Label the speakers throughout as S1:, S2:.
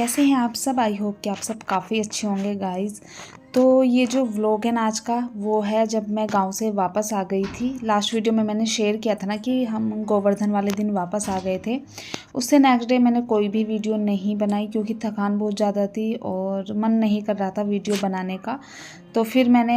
S1: कैसे हैं आप सब। आई होप कि आप सब काफ़ी अच्छे होंगे गाइस। तो ये जो व्लॉग है ना आज का, वो है जब मैं गांव से वापस आ गई थी। लास्ट वीडियो में मैंने शेयर किया था ना कि हम गोवर्धन वाले दिन वापस आ गए थे। उससे नेक्स्ट डे मैंने कोई भी वीडियो नहीं बनाई क्योंकि थकान बहुत ज़्यादा थी और मन नहीं कर रहा था वीडियो बनाने का। तो फिर मैंने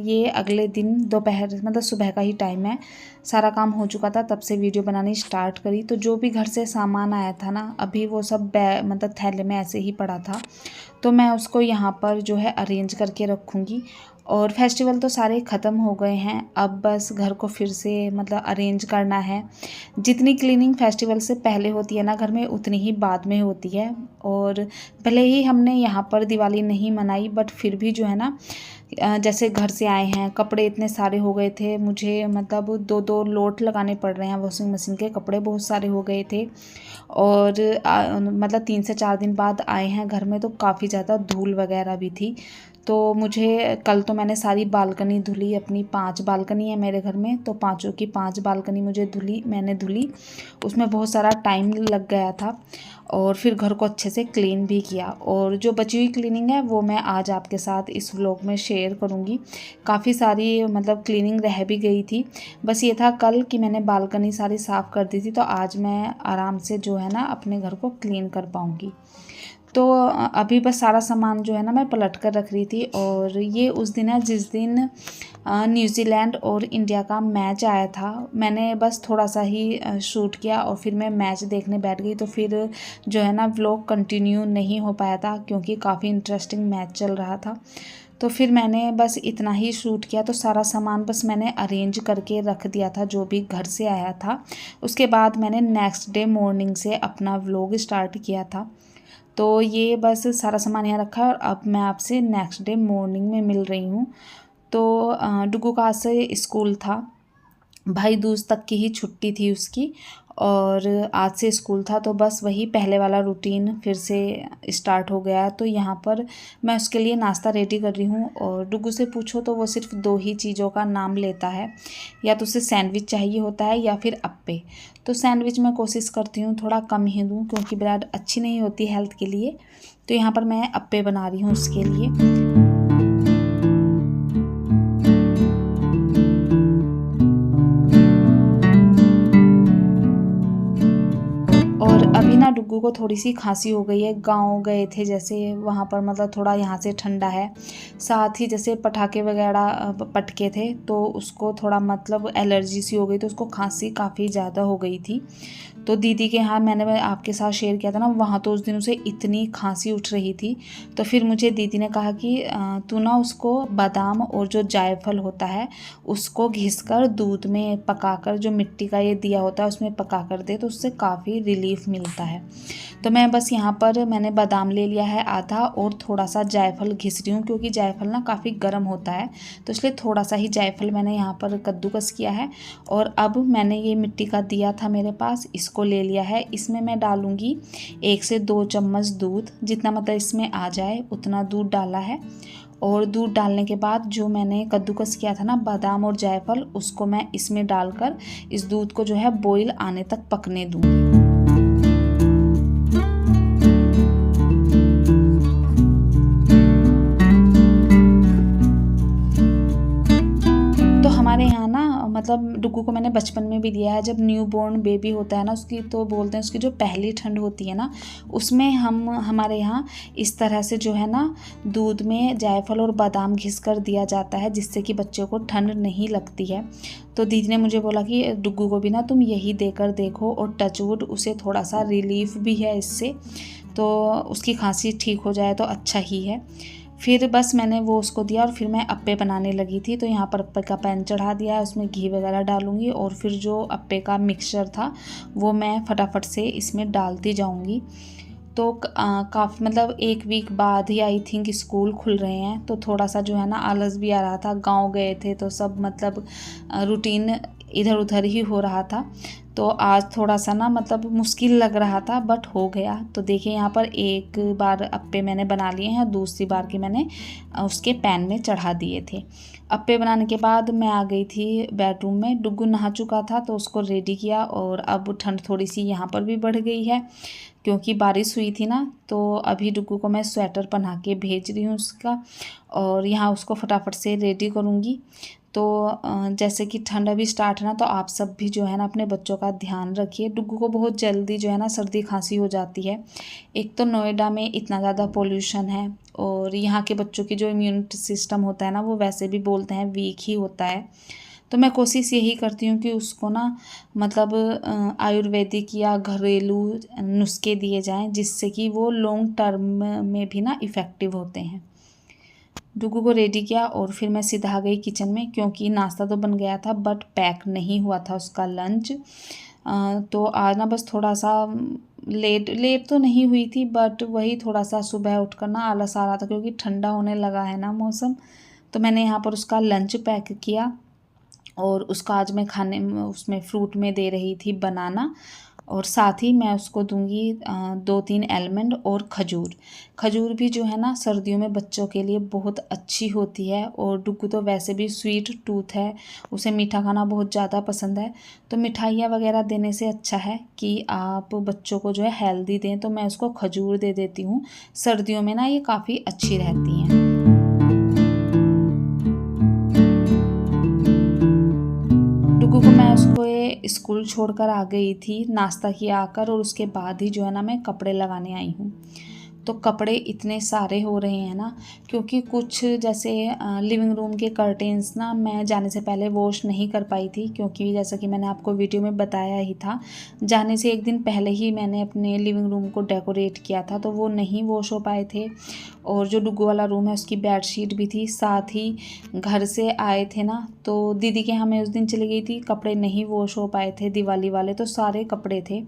S1: ये अगले दिन दोपहर मतलब सुबह का ही टाइम है, सारा काम हो चुका था, तब से वीडियो बनानी स्टार्ट करी। तो जो भी घर से सामान आया था ना, अभी वो सब मतलब थैले में ऐसे ही पड़ा था, तो मैं उसको यहाँ पर जो है अरेंज करके रखूँगी। और फेस्टिवल तो सारे ख़त्म हो गए हैं, अब बस घर को फिर से मतलब अरेंज करना है। जितनी क्लीनिंग फेस्टिवल से पहले होती है ना घर में, उतनी ही बाद में होती है। और भले ही हमने यहाँ पर दिवाली नहीं मनाई, बट फिर भी जो है ना, जैसे घर से आए हैं, कपड़े इतने सारे हो गए थे, मुझे मतलब 2-2 लोट लगाने पड़ रहे हैं वॉशिंग मशीन के। कपड़े बहुत सारे हो गए थे और मतलब 3 से 4 दिन बाद आए हैं घर में, तो काफ़ी ज़्यादा धूल वगैरह भी थी। तो मुझे कल तो मैंने सारी बालकनी धुली, अपनी 5 बालकनी है मेरे घर में, तो पाँचों की 5 बालकनी मैंने धुली। उसमें बहुत सारा टाइम लग गया था और फिर घर को अच्छे से क्लीन भी किया। और जो बची हुई क्लीनिंग है वो मैं आज आपके साथ इस व्लॉग में शेयर करूँगी। काफ़ी सारी मतलब क्लीनिंग रह भी गई थी, बस ये था कल कि मैंने बालकनी सारी साफ़ कर दी थी, तो आज मैं आराम से जो है ना अपने घर को क्लीन कर पाऊँगी। तो अभी बस सारा सामान जो है ना मैं पलट कर रख रही थी। और ये उस दिन है जिस दिन न्यूजीलैंड और इंडिया का मैच आया था। मैंने बस थोड़ा सा ही शूट किया और फिर मैं मैच देखने बैठ गई, तो फिर जो है ना व्लॉग कंटिन्यू नहीं हो पाया था क्योंकि काफ़ी इंटरेस्टिंग मैच चल रहा था। तो फिर मैंने बस इतना ही शूट किया, तो सारा सामान बस मैंने अरेंज करके रख दिया था जो भी घर से आया था। उसके बाद मैंने नेक्स्ट डे मॉर्निंग से अपना व्लॉग स्टार्ट किया था। तो ये बस सारा सामान यहाँ रखा है और अब मैं आपसे नेक्स्ट डे मॉर्निंग में मिल रही हूँ। तो डुगू का आज से स्कूल था, भाई दूज तक की ही छुट्टी थी उसकी, और आज से स्कूल था, तो बस वही पहले वाला रूटीन फिर से स्टार्ट हो गया। तो यहाँ पर मैं उसके लिए नाश्ता रेडी कर रही हूँ। और डुगू से पूछो तो वो सिर्फ 2 ही चीज़ों का नाम लेता है, या तो उसे सैंडविच चाहिए होता है या फिर अप्पे। तो सैंडविच मैं कोशिश करती हूँ थोड़ा कम ही दूँ क्योंकि ब्रेड अच्छी नहीं होती हेल्थ के लिए। तो यहाँ पर मैं अप्पे बना रही हूँ उसके लिए। और अभी ना डुग्गू को थोड़ी सी खांसी हो गई है। गांव गए थे जैसे, वहाँ पर मतलब थोड़ा यहाँ से ठंडा है, साथ ही जैसे पटाखे वगैरह पटके थे, तो उसको थोड़ा मतलब एलर्जी सी हो गई, तो उसको खांसी काफ़ी ज़्यादा हो गई थी। तो दीदी के यहाँ मैंने आपके साथ शेयर किया था ना, वहाँ तो उस दिन उसे इतनी खांसी उठ रही थी। तो फिर मुझे दीदी ने कहा कि तू ना उसको बादाम और जो जायफल होता है उसको घिसकर दूध में पकाकर, जो मिट्टी का ये दिया होता है उसमें पका कर दे, तो उससे काफ़ी रिलीफ मिलता है। तो मैं बस यहाँ पर मैंने बादाम ले लिया है आधा और थोड़ा सा जायफल घिस रही हूँ क्योंकि जायफल ना काफ़ी गर्म होता है, तो इसलिए थोड़ा सा ही जायफल मैंने यहाँ पर कद्दूकस किया है। और अब मैंने ये मिट्टी का दिया था मेरे पास, इसको ले लिया है। इसमें मैं डालूँगी 1 से 2 चम्मच दूध, जितना मतलब इसमें आ जाए उतना दूध डाला है। और दूध डालने के बाद जो मैंने कद्दूकस किया था ना बादाम और जायफल, उसको मैं इसमें डालकर इस दूध को जो है बॉईल आने तक पकने दूँगी। हमारे यहाँ ना मतलब डुग्गू को मैंने बचपन में भी दिया है, जब न्यू बॉर्न बेबी होता है ना उसकी, तो बोलते हैं उसकी जो पहली ठंड होती है ना, उसमें हमारे यहाँ इस तरह से जो है ना दूध में जायफल और बादाम घिस कर दिया जाता है, जिससे कि बच्चे को ठंड नहीं लगती है। तो दीदी ने मुझे बोला कि डुग्गू को भी ना तुम यही देकर देखो, और टचवुड उसे थोड़ा सा रिलीफ भी है इससे, तो उसकी खांसी ठीक हो जाए तो अच्छा ही है। फिर बस मैंने वो उसको दिया और फिर मैं अप्पे बनाने लगी थी। तो यहाँ पर अप्पे का पैन चढ़ा दिया है, उसमें घी वगैरह डालूँगी और फिर जो अप्पे का मिक्सचर था वो मैं फटाफट से इसमें डालती जाऊँगी। तो काफ़ी मतलब 1 वीक बाद ही आई थिंक स्कूल खुल रहे हैं, तो थोड़ा सा जो है ना आलस भी आ रहा था। गांव गए थे तो सब मतलब रूटीन इधर उधर ही हो रहा था। तो आज थोड़ा सा ना मतलब मुश्किल लग रहा था, बट हो गया। तो देखिए यहाँ पर एक बार अप्पे मैंने बना लिए हैं, दूसरी बार के मैंने उसके पैन में चढ़ा दिए थे। अप्पे बनाने के बाद मैं आ गई थी बेडरूम में। डुग्गू नहा चुका था तो उसको रेडी किया, और अब ठंड थोड़ी सी यहाँ पर भी बढ़ गई है क्योंकि बारिश हुई थी ना। तो अभी डुग्गू को मैं स्वेटर पहना के भेज रही हूँ उसका, और यहाँ उसको फटाफट से रेडी करूँगी। तो जैसे कि ठंड अभी स्टार्ट है ना, तो आप सब भी जो है ना अपने बच्चों का ध्यान रखिए। डुग्गू को बहुत जल्दी जो है ना सर्दी खांसी हो जाती है। एक तो नोएडा में इतना ज़्यादा पोल्यूशन है, और यहाँ के बच्चों की जो इम्यूनिटी सिस्टम होता है ना, वो वैसे भी बोलते हैं वीक ही होता है। तो मैं कोशिश यही करती हूँ कि उसको ना मतलब आयुर्वेदिक या घरेलू नुस्खे दिए जाएं, जिससे कि वो लॉन्ग टर्म में भी ना इफ़ेक्टिव होते हैं। डुग्गू को रेडी किया और फिर मैं सीधा आ गई किचन में, क्योंकि नाश्ता तो बन गया था बट पैक नहीं हुआ था उसका लंच। तो आज ना बस थोड़ा सा लेट तो नहीं हुई थी, बट वही थोड़ा सा सुबह उठकर ना आलस आ रहा था क्योंकि ठंडा होने लगा है ना मौसम। तो मैंने यहाँ पर उसका लंच पैक किया, और उसका आज मैं खाने में उसमें फ्रूट में दे रही थी बनाना, और साथ ही मैं उसको दूंगी 2-3 आलमंड और खजूर। खजूर भी जो है ना सर्दियों में बच्चों के लिए बहुत अच्छी होती है, और डुग्गू तो वैसे भी स्वीट टूथ है, उसे मीठा खाना बहुत ज़्यादा पसंद है। तो मिठाइयाँ वगैरह देने से अच्छा है कि आप बच्चों को जो है हेल्दी दें, तो मैं उसको खजूर दे देती हूँ। सर्दियों में ना ये काफ़ी अच्छी रहती हैं। डुग्गू को मैं उसको ये स्कूल छोड़कर आ गई थी नाश्ता किया आकर, और उसके बाद ही जो है ना मैं कपड़े लगाने आई हूँ। तो कपड़े इतने सारे हो रहे हैं ना, क्योंकि कुछ जैसे लिविंग रूम के कर्टेन्स ना मैं जाने से पहले वॉश नहीं कर पाई थी, क्योंकि जैसा कि मैंने आपको वीडियो में बताया ही था, जाने से एक दिन पहले ही मैंने अपने लिविंग रूम को डेकोरेट किया था, तो वो नहीं वॉश हो पाए थे। और जो डुग्गू वाला रूम है उसकी बेडशीट भी थी, साथ ही घर से आए थे ना, तो दीदी के यहाँ मैं उस दिन चली गई थी, कपड़े नहीं वॉश हो पाए थे दिवाली वाले, तो सारे कपड़े थे,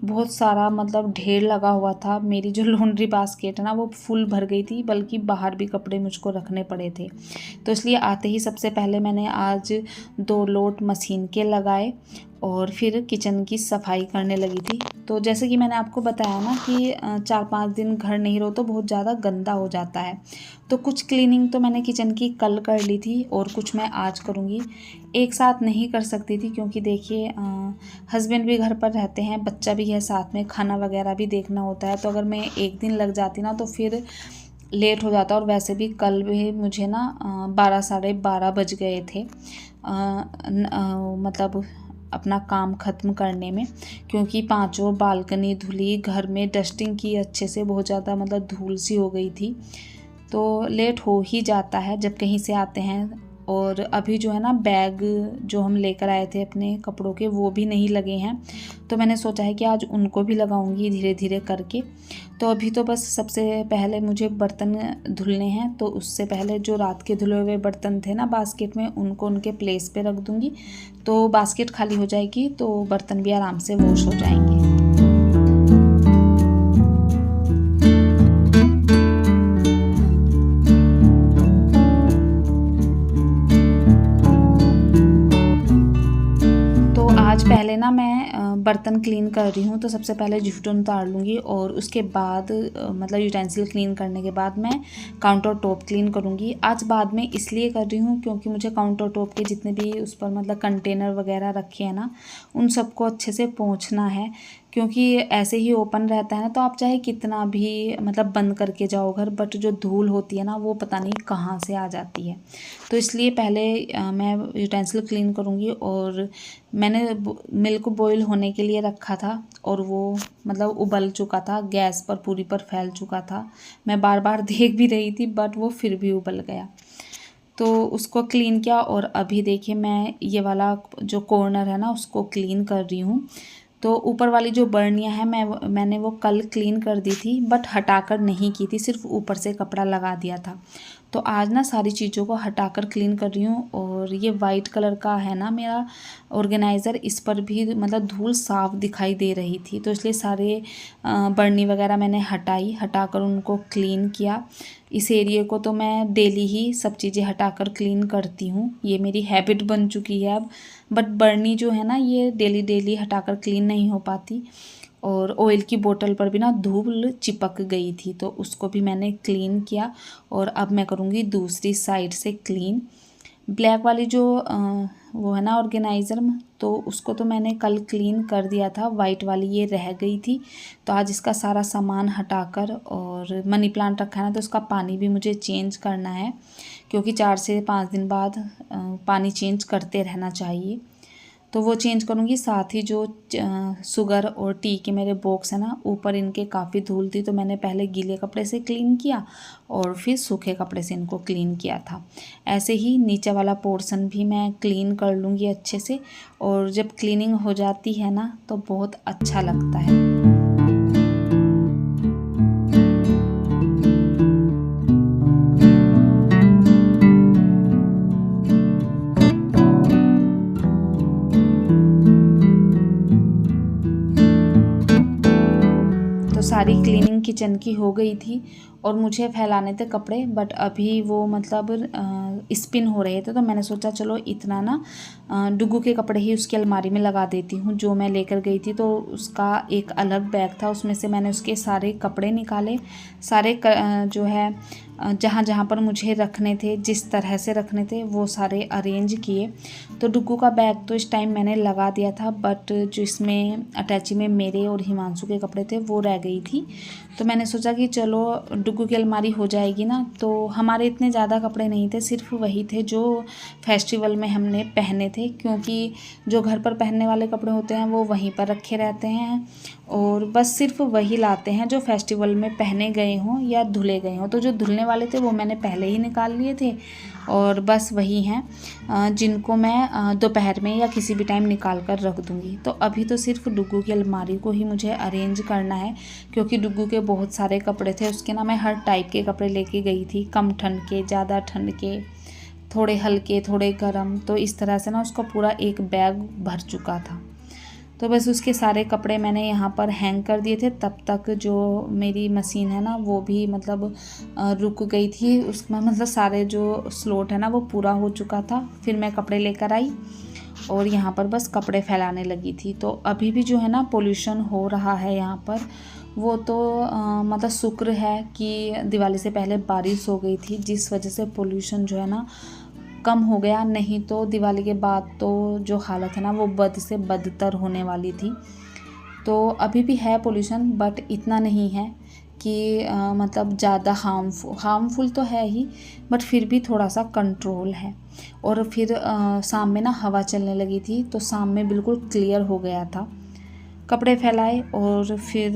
S1: बहुत सारा मतलब ढेर लगा हुआ था। मेरी जो लॉन्ड्री बास्केट है ना वो फुल भर गई थी, बल्कि बाहर भी कपड़े मुझको रखने पड़े थे। तो इसलिए आते ही सबसे पहले मैंने आज 2 लोट मशीन के लगाए, और फिर किचन की सफाई करने लगी थी। तो जैसे कि मैंने आपको बताया ना कि 4-5 दिन घर नहीं रहो तो बहुत ज़्यादा गंदा हो जाता है। तो कुछ क्लीनिंग तो मैंने किचन की कल कर ली थी, और कुछ मैं आज करूँगी। एक साथ नहीं कर सकती थी, क्योंकि देखिए हस्बैंड भी घर पर रहते हैं, बच्चा भी है साथ में, खाना वगैरह भी देखना होता है। तो अगर मैं एक दिन लग जाती ना तो फिर लेट हो जाता। और वैसे भी कल भी मुझे ना 12 साढ़े 12 बज गए थे मतलब अपना काम ख़त्म करने में, क्योंकि पांचों बालकनी धुली, घर में डस्टिंग की अच्छे से, बहुत ज़्यादा मतलब धूल सी हो गई थी। तो लेट हो ही जाता है जब कहीं से आते हैं। और अभी जो है ना बैग जो हम लेकर आए थे अपने कपड़ों के, वो भी नहीं लगे हैं, तो मैंने सोचा है कि आज उनको भी लगाऊंगी धीरे धीरे करके। तो अभी तो बस सबसे पहले मुझे बर्तन धुलने हैं, तो उससे पहले जो रात के धुले हुए बर्तन थे ना बास्केट में, उनको उनके प्लेस पे रख दूंगी, तो बास्केट खाली हो जाएगी, तो बर्तन भी आराम से वॉश हो जाएंगे। आज पहले ना मैं बर्तन क्लीन कर रही हूँ, तो सबसे पहले जूठन उतार लूँगी, और उसके बाद मतलब यूटेंसिल क्लीन करने के बाद मैं काउंटर टॉप क्लीन करूँगी। आज बाद में इसलिए कर रही हूँ क्योंकि मुझे काउंटर टॉप के जितने भी उस पर मतलब कंटेनर वगैरह रखे हैं ना, उन सबको अच्छे से पोंछना है, क्योंकि ऐसे ही ओपन रहता है ना, तो आप चाहे कितना भी मतलब बंद करके जाओ घर, बट जो धूल होती है ना वो पता नहीं कहाँ से आ जाती है। तो इसलिए पहले मैं यूटेंसिल क्लीन करूँगी। और मैंने मिल्क बॉईल होने के लिए रखा था, और वो मतलब उबल चुका था, गैस पर पूरी पर फैल चुका था। मैं बार बार देख भी रही थी, बट वो फिर भी उबल गया, तो उसको क्लीन किया। और अभी देखिए मैं ये वाला जो कॉर्नर है ना उसको क्लीन कर रही हूँ। तो ऊपर वाली जो बर्नियाँ हैं मैंने वो कल क्लीन कर दी थी, बट हटाकर नहीं की थी, सिर्फ ऊपर से कपड़ा लगा दिया था। तो आज ना सारी चीज़ों को हटाकर क्लीन कर रही हूँ। और ये वाइट कलर का है ना मेरा ऑर्गेनाइज़र, इस पर भी मतलब धूल साफ दिखाई दे रही थी, तो इसलिए सारे बर्नी वगैरह मैंने हटाकर उनको क्लीन किया। इस एरिया को तो मैं डेली ही सब चीज़ें हटाकर क्लीन करती हूँ, ये मेरी हैबिट बन चुकी है अब। बट बर्नी जो है ना, ये डेली डेली हटाकर क्लीन नहीं हो पाती। और ऑयल की बोतल पर भी ना धूल चिपक गई थी, तो उसको भी मैंने क्लीन किया। और अब मैं करूँगी दूसरी साइड से क्लीन। ब्लैक वाली जो वो है ना ऑर्गेनाइज़र में, तो उसको तो मैंने कल क्लीन कर दिया था। वाइट वाली ये रह गई थी, तो आज इसका सारा सामान हटाकर, और मनी प्लांट रखा है ना, तो उसका पानी भी मुझे चेंज करना है, क्योंकि 4 से 5 दिन बाद पानी चेंज करते रहना चाहिए। तो वो चेंज करूँगी। साथ ही जो शुगर और टी के मेरे बॉक्स है ना, ऊपर इनके काफ़ी धूल थी, तो मैंने पहले गीले कपड़े से क्लीन किया और फिर सूखे कपड़े से इनको क्लीन किया था। ऐसे ही नीचे वाला पोर्शन भी मैं क्लीन कर लूँगी अच्छे से। और जब क्लीनिंग हो जाती है ना, तो बहुत अच्छा लगता है। तो सारी क्लीनिंग किचन की हो गई थी और मुझे फैलाने थे कपड़े, बट अभी वो मतलब स्पिन हो रहे थे, तो मैंने सोचा चलो इतना ना डुगू के कपड़े ही उसकी अलमारी में लगा देती हूँ। जो मैं लेकर गई थी, तो उसका एक अलग बैग था, उसमें से मैंने उसके सारे कपड़े निकाले। सारे जो है जहाँ जहाँ पर मुझे रखने थे, जिस तरह से रखने थे, वो सारे अरेंज किए। तो डुगू का बैग तो इस टाइम मैंने लगा दिया था, बट जो इसमें अटैची में मेरे और हिमांशु के कपड़े थे, वो रह गई थी। तो मैंने सोचा कि चलो डुगू की अलमारी हो जाएगी ना। तो हमारे इतने ज़्यादा कपड़े नहीं थे, सिर्फ वही थे जो फेस्टिवल में हमने पहने थे, क्योंकि जो घर पर पहनने वाले कपड़े होते हैं वो वहीं पर रखे रहते हैं, और बस सिर्फ वही लाते हैं जो फेस्टिवल में पहने गए हों या धुले गए हों। तो जो धुलने वाले थे वो मैंने पहले ही निकाल लिए थे, और बस वही हैं जिनको मैं दोपहर में या किसी भी टाइम निकाल कर रख दूँगी। तो अभी तो सिर्फ डुगू की अलमारी को ही मुझे अरेंज करना है, क्योंकि डुगू के बहुत सारे कपड़े थे। उसके ना मैं हर टाइप के कपड़े लेके गई थी, कम ठंड के, ज़्यादा ठंड के, थोड़े हल्के, थोड़े गर्म। तो इस तरह से ना उसका पूरा एक बैग भर चुका था। तो बस उसके सारे कपड़े मैंने यहाँ पर हैंग कर दिए थे। तब तक जो मेरी मशीन है ना, वो भी मतलब रुक गई थी। उसमें मतलब सारे जो स्लॉट है ना, वो पूरा हो चुका था। फिर मैं कपड़े लेकर आई और यहाँ पर बस कपड़े फैलाने लगी थी। तो अभी भी जो है ना पोल्यूशन हो रहा है यहाँ पर, वो तो मतलब शुक्र है कि दिवाली से पहले बारिश हो गई थी, जिस वजह से पोल्यूशन जो है ना कम हो गया। नहीं तो दिवाली के बाद तो जो हालत है ना, वो बद से बदतर होने वाली थी। तो अभी भी है पोल्यूशन, बट इतना नहीं है कि मतलब ज़्यादा हार्मफुल तो है ही, बट फिर भी थोड़ा सा कंट्रोल है। और फिर शाम में ना हवा चलने लगी थी, तो शाम में बिल्कुल क्लियर हो गया था। कपड़े फैलाए और फिर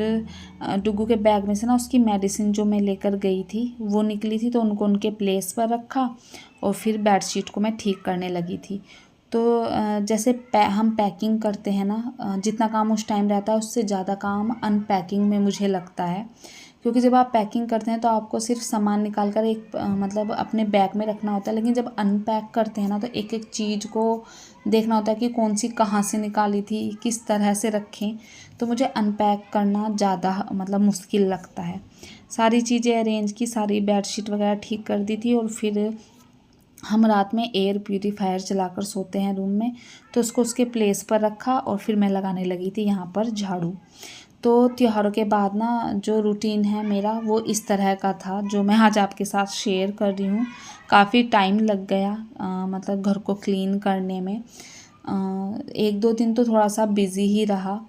S1: डुगू के बैग में से ना उसकी मेडिसिन जो मैं लेकर गई थी वो निकली थी, तो उनको उनके प्लेस पर रखा और फिर बेडशीट को मैं ठीक करने लगी थी। तो जैसे हम पैकिंग करते हैं ना, जितना काम उस टाइम रहता है उससे ज़्यादा काम अनपैकिंग में मुझे लगता है, क्योंकि जब आप पैकिंग करते हैं तो आपको सिर्फ सामान निकाल कर एक मतलब अपने बैग में रखना होता है, लेकिन जब अनपैक करते हैं ना, तो एक एक चीज़ को देखना होता है कि कौन सी कहाँ से निकाली थी, किस तरह से रखें। तो मुझे अनपैक करना ज़्यादा मतलब मुश्किल लगता है। सारी चीज़ें अरेंज की, सारी बेडशीट वगैरह ठीक कर दी थी, और फिर हम रात में एयर प्यूरीफायर चलाकर सोते हैं रूम में, तो उसको उसके प्लेस पर रखा और फिर मैं लगाने लगी थी यहाँ पर झाड़ू। तो त्योहारों के बाद ना जो रूटीन है मेरा, वो इस तरह का था जो मैं आज आपके साथ शेयर कर रही हूँ। काफ़ी टाइम लग गया मतलब घर को क्लीन करने में। 1-2 दिन तो थोड़ा सा बिज़ी ही रहा,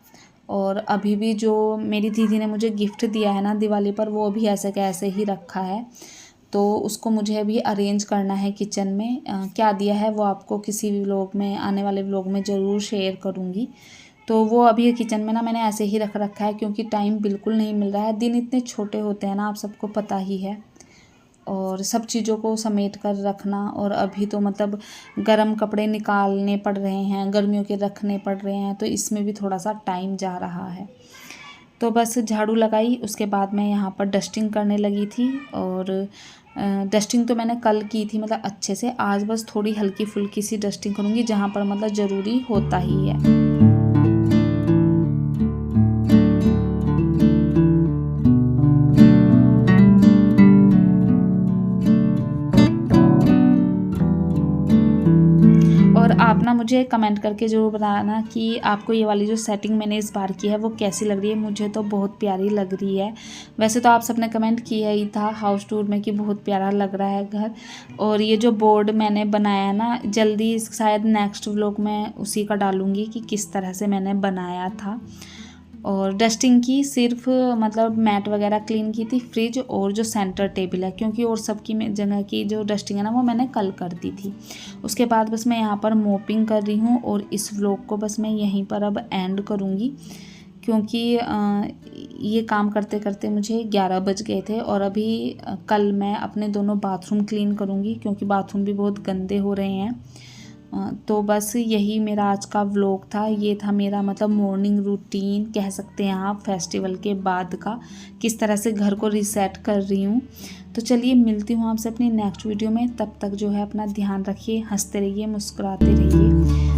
S1: और अभी भी जो मेरी दीदी ने मुझे गिफ्ट दिया है ना दिवाली पर, वो भी ऐसे का ऐसे ही रखा है। तो उसको मुझे अभी अरेंज करना है किचन में। क्या दिया है वो आपको किसी भी व्लॉग में, आने वाले व्लॉग में ज़रूर शेयर करूँगी। तो वो अभी किचन में ना मैंने ऐसे ही रख रखा है, क्योंकि टाइम बिल्कुल नहीं मिल रहा है। दिन इतने छोटे होते हैं ना, आप सबको पता ही है, और सब चीज़ों को समेट कर रखना। और अभी तो मतलब गर्म कपड़े निकालने पड़ रहे हैं, गर्मियों के रखने पड़ रहे हैं, तो इसमें भी थोड़ा सा टाइम जा रहा है। तो बस झाड़ू लगाई, उसके बाद मैं यहाँ पर डस्टिंग करने लगी थी। और डस्टिंग तो मैंने कल की थी मतलब अच्छे से। आज बस थोड़ी हल्की फुल्की सी डस्टिंग करूँगी, जहाँ पर मतलब ज़रूरी होता ही है। और आप ना मुझे कमेंट करके ज़रूर बताना कि आपको ये वाली जो सेटिंग मैंने इस बार की है वो कैसी लग रही है। मुझे तो बहुत प्यारी लग रही है। वैसे तो आप सबने कमेंट किया ही था हाउस टूर में कि बहुत प्यारा लग रहा है घर। और ये जो बोर्ड मैंने बनाया ना, जल्दी शायद नेक्स्ट व्लॉग में उसी का डालूँगी कि किस तरह से मैंने बनाया था। और डस्टिंग की सिर्फ मतलब मैट वगैरह क्लीन की थी, फ्रिज और जो सेंटर टेबल है, क्योंकि और सबकी जगह की जो डस्टिंग है ना वो मैंने कल कर दी थी। उसके बाद बस मैं यहाँ पर मोपिंग कर रही हूँ और इस व्लॉग को बस मैं यहीं पर अब एंड करूँगी, क्योंकि ये काम करते करते मुझे 11 बज गए थे। और अभी कल मैं अपने दोनों बाथरूम क्लीन करूँगी, क्योंकि बाथरूम भी बहुत गंदे हो रहे हैं। तो बस यही मेरा आज का व्लॉग था। ये था मेरा मतलब मॉर्निंग रूटीन कह सकते हैं आप, फेस्टिवल के बाद का, किस तरह से घर को रीसेट कर रही हूँ। तो चलिए मिलती हूँ आपसे अपनी नेक्स्ट वीडियो में। तब तक जो है अपना ध्यान रखिए, हंसते रहिए, मुस्कुराते रहिए।